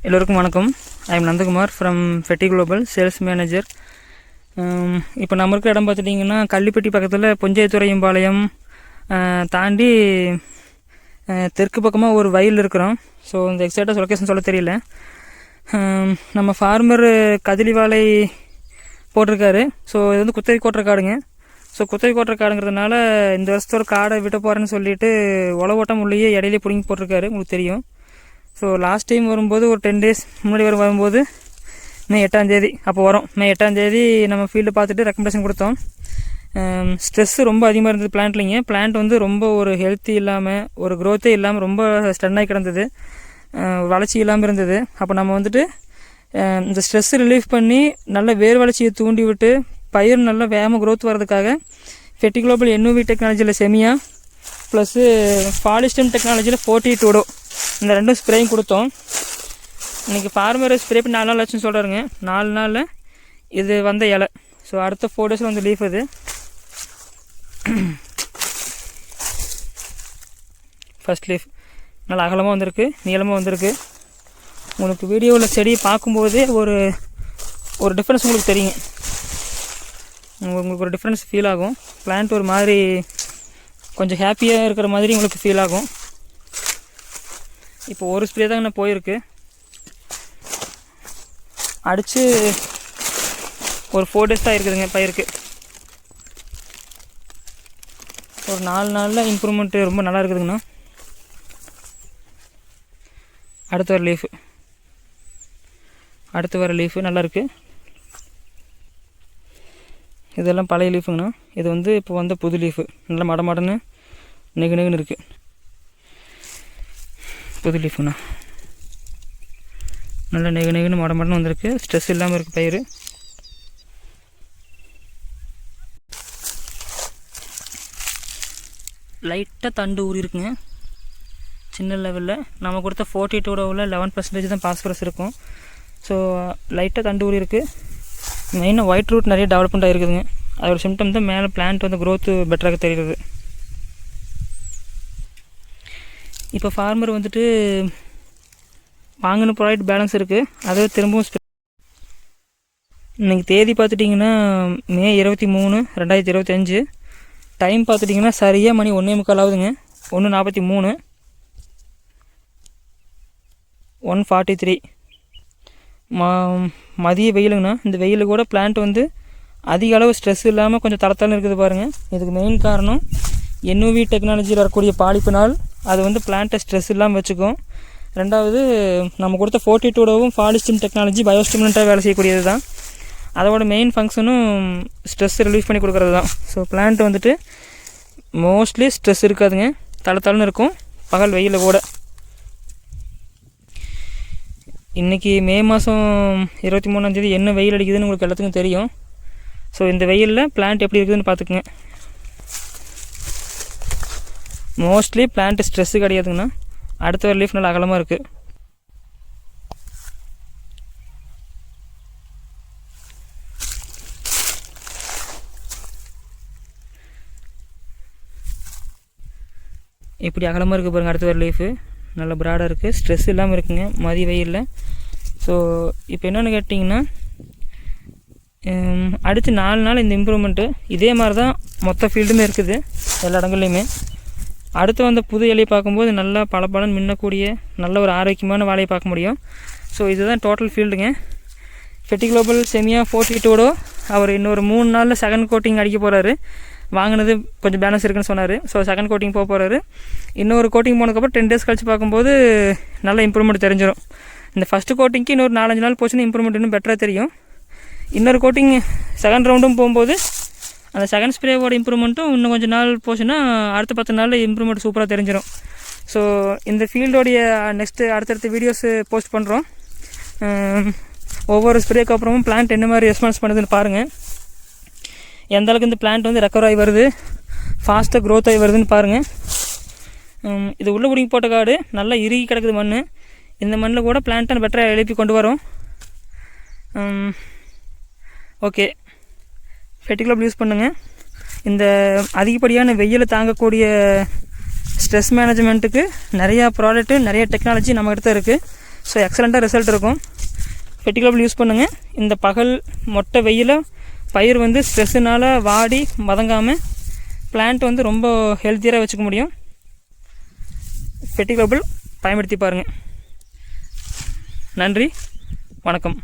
எல்லோருக்கும் வணக்கம். I am Nandakumar from fatty global sales manager. இப்போ நம்ம இருக்கிற இடம் பார்த்துட்டிங்கன்னா கள்ளிப்பட்டி பக்கத்தில் புஞ்சைத்துறையம்பாளையம் தாண்டி தெற்கு பக்கமாக ஒரு வயல் இருக்கிறோம். ஸோ இந்த எக்ஸாக்டாக லொக்கேஷன் சொல்ல தெரியல. நம்ம ஃபார்மர் கதிலி வாழை போட்டிருக்காரு. ஸோ இது வந்து குத்தகை கோட்டுற காடுங்க. ஸோ குத்தகை கோட்டுற காடுங்கிறதுனால இந்த வருஷத்தோட காடை விட்ட போகிறேன்னு சொல்லிட்டு உழவோட்டம் உள்ளேயே இடையிலே பிடிங்கி போட்டிருக்காரு. உங்களுக்கு தெரியும். ஸோ லாஸ்ட் டைம் வரும்போது ஒரு 10 days முன்னாடி வரும்போது மே 8ஆம் தேதி அப்போ வரும். மே 8ஆம் தேதி நம்ம ஃபீல்டு பார்த்துட்டு ரெக்கமெண்டேஷன் கொடுத்தோம். ஸ்ட்ரெஸ்ஸு ரொம்ப அதிகமாக இருந்தது பிளான்ட்லிங்க. பிளான்ட் வந்து ரொம்ப ஒரு ஹெல்த்தி இல்லாமல் ஒரு க்ரோத்தே இல்லாமல் ரொம்ப ஸ்டன்னாகி கிடந்தது, வளர்ச்சி இல்லாமல் இருந்தது. அப்போ நம்ம வந்துட்டு இந்த ஸ்ட்ரெஸ் ரிலீஃப் பண்ணி நல்ல வேர் வளர்ச்சியை தூண்டி விட்டு பயிர் நல்லா வேகமாக க்ரோத் வர்றதுக்காக ஃபெட்டி குளோபல் NUV டெக்னாலஜியில் செமியா ப்ளஸ்ஸு பாலிஸ்டம் டெக்னாலஜியில் 40 டூடோ இந்த ரெண்டும் ஸ்ப்ரேயும் கொடுத்தோம். இன்றைக்கி ஃபார்மர் ஸ்ப்ரே பண்ணி 4 நாள் ஆச்சுன்னு சொல்கிறாருங்க. 4 நாளில் இது வந்த இலை. ஸோ அடுத்த 4 days வந்து லீஃப். அது ஃபஸ்ட் லீஃப் நல்லா அகலமாக வந்திருக்கு, நீளமாக வந்திருக்கு. உங்களுக்கு வீடியோவில் செடியை பார்க்கும்போதே ஒரு டிஃப்ரென்ஸ் உங்களுக்கு தெரியுங்க. உங்களுக்கு ஒரு டிஃப்ரென்ஸ் ஃபீல் ஆகும். பிளான்ட் ஒரு மாதிரி கொஞ்சம் ஹாப்பியாக இருக்கிற மாதிரி உங்களுக்கு ஃபீல் ஆகும். இப்போ ஒரு ஸ்ப்ரே தாங்க நான் போயிருக்கு. அடித்து ஒரு 4 days தான் இருக்குதுங்க பயிருக்கு. ஒரு 4 நாளில் இம்ப்ரூவ்மெண்ட்டு ரொம்ப நல்லா இருக்குதுங்கண்ணா. அடுத்து வர லீஃபு நல்லாயிருக்கு. இதெல்லாம் பழைய லீஃபுங்கண்ணா. இது வந்து இப்போ வந்த புது லீஃபு. நல்லா மடன்னு நெகுன்னு இருக்குது. புது லீஃபுண்ணா நல்லா நெகுன்னு மடன்னு வந்திருக்கு. ஸ்ட்ரெஸ் இல்லாமல் இருக்குது பயிர். லைட்டாக தண்டு ஊறி இருக்குங்க சின்ன லெவலில். நம்ம கொடுத்த 40 டூடோவில் 11% தான் பாஸ்பரஸ் இருக்கும். ஸோ லைட்டாக தண்டு ஊறி இருக்குது. மெயினாக ஒயிட் ரூட் நிறைய டெவலப்மெண்ட் ஆகிருக்குதுங்க. அதோட சிம்டம் தான் மேலே பிளான்ட் வந்து க்ரோத்து பெட்டராக தெரியுது. இப்போ ஃபார்மர் வந்துட்டு வாங்கின ப்ராடக்ட் பேலன்ஸ் இருக்குது. அதை திரும்பவும் இன்றைக்கி தேதி பார்த்துட்டிங்கன்னா மே 23, 2025. டைம் பார்த்துட்டிங்கன்னா சரியாக மணி 1:45 ஆகுதுங்க. 1:43, 1:43 மதிய வெயிலுங்கண்ணா. இந்த வெயில் கூட பிளான்ட் வந்து அதிக அளவு ஸ்ட்ரெஸ் இல்லாமல் கொஞ்சம் தளத்தளன்னு இருக்குது பாருங்கள். இதுக்கு மெயின் காரணம் NUV டெக்னாலஜியில் வரக்கூடிய பாலிப்பினால் அது வந்து பிளான்ட்டை ஸ்ட்ரெஸ் இல்லாமல் வச்சுக்கும். ரெண்டாவது நம்ம கொடுத்த 40 டூடோவும் பாலிஸ்டிம் டெக்னாலஜி பயோஸ்டிமுலண்ட்டாக வேலை செய்யக்கூடியது தான். அதோட மெயின் ஃபங்க்ஷனும் ஸ்ட்ரெஸ் ரிலீஃப் பண்ணி கொடுக்குறது தான். ஸோ பிளான்ட் வந்துட்டு மோஸ்ட்லி ஸ்ட்ரெஸ் இருக்காதுங்க, தளத்தளன்னு இருக்கும் பகல் வெயிலில் கூட. இன்றைக்கி மே மாதம் 23ஆம் தேதி என்ன வெயில் அடிக்குதுன்னு உங்களுக்கு எல்லாத்துக்கும் தெரியும். ஸோ இந்த வெயிலில் பிளான்ட் எப்படி இருக்குதுன்னு பார்த்துக்குங்க. மோஸ்ட்லி பிளான்ட் ஸ்ட்ரெஸ்ஸு கிடையாதுங்கண்ணா. அடுத்த ஒரு லீஃப் நல்லா அகலமாக இருக்குது. இப்படி அகலமாக இருக்குது பாருங்கள். அடுத்த ஒரு லீஃபு நல்ல ப்ராடாக இருக்குது, ஸ்ட்ரெஸ் இல்லாமல் இருக்குங்க மதிய வெயிலில். ஸோ இப்போ என்னென்னு கேட்டிங்கன்னா அடுத்து 4 நாள் இந்த இம்ப்ரூவ்மெண்ட்டு இதே மாதிரி தான் மொத்த ஃபீல்டுமே இருக்குது எல்லா இடங்கள்லையுமே. அடுத்து வந்த புது இலையை பார்க்கும்போது நல்லா பளபளன்னு மின்னக்கூடிய நல்ல ஒரு ஆரோக்கியமான வாழையை பார்க்க முடியும். ஸோ இதுதான் டோட்டல் ஃபீல்டுங்க. ஃபெட்டி குளோபல் செமியா 40 டூடோ அவர் இன்னொரு 3 நாளில் செகண்ட் கோட்டிங் அடிக்க போகிறாரு. வாங்கினது கொஞ்சம் பேலன்ஸ் இருக்குன்னு சொன்னார். ஸோ செகண்ட் கோட்டிங் போக போகிறாரு. இன்னொரு கோட்டிங் போனதுக்கப்புறம் 10 days கழித்து பார்க்கும்போது நல்ல இம்ப்ரூவ்மெண்ட் தெரிஞ்சிடும். இந்த ஃபஸ்ட்டு கோட்டிங்க்கு இன்னொரு 4-5 நாள் போச்சுன்னா இம்ப்ரூவ்மெண்ட் இன்னும் பெட்டராக தெரியும். இன்னொரு கோட்டிங் செகண்ட் ரவுண்டும் போகும்போது அந்த செகண்ட் ஸ்ப்ரேவோட இம்ப்ரூவ்மெண்ட்டும் இன்னும் கொஞ்சம் நாள் போச்சுன்னா அடுத்த 10 நாளில் இம்ப்ரூவ்மெண்ட் சூப்பராக தெரிஞ்சிடும். ஸோ இந்த ஃபீல்டோடைய அடுத்தடுத்த வீடியோஸு போஸ்ட் பண்ணுறோம். ஒவ்வொரு ஸ்ப்ரேக்கு அப்புறமும் பிளான்ட் என்ன மாதிரி ரெஸ்பான்ஸ் பண்ணுதுன்னு பாருங்கள். எந்த அளவுக்கு இந்த பிளான்ட் வந்து ரெக்கவர் ஆகி வருது, ஃபாஸ்ட்டாக க்ரோத் ஆகி வருதுன்னு பாருங்கள். இது உள்ள பிடிங்கி போட்ட காடு நல்லா இறுகி கிடக்குது மண். இந்த மண்ணில் கூட பிளான்ட்டை பெட்டராக எழுப்பி கொண்டு வரோம். ஓகே, ஃபெட்டி குளோபல் யூஸ் பண்ணுங்கள். இந்த அதிகப்படியான வெயிலை தாங்கக்கூடிய ஸ்ட்ரெஸ் மேனேஜ்மெண்ட்டுக்கு நிறையா ப்ராடக்ட்டு நிறைய டெக்னாலஜி நம்மகிட்ட இருக்குது. ஸோ எக்ஸலண்ட்டாக ரிசல்ட் இருக்கும். ஃபெர்டிகுலபிள் யூஸ் பண்ணுங்கள். இந்த பகல் மொட்டை வெயில பயிர் வந்து ஸ்ட்ரெஸ்ஸுனால் வாடி வதங்காமல் பிளான்ட் வந்து ரொம்ப ஹெல்த்தியாக வச்சுக்க முடியும். ஃபெர்டிகுலபிள் பயன்படுத்தி பாருங்கள். நன்றி, வணக்கம்.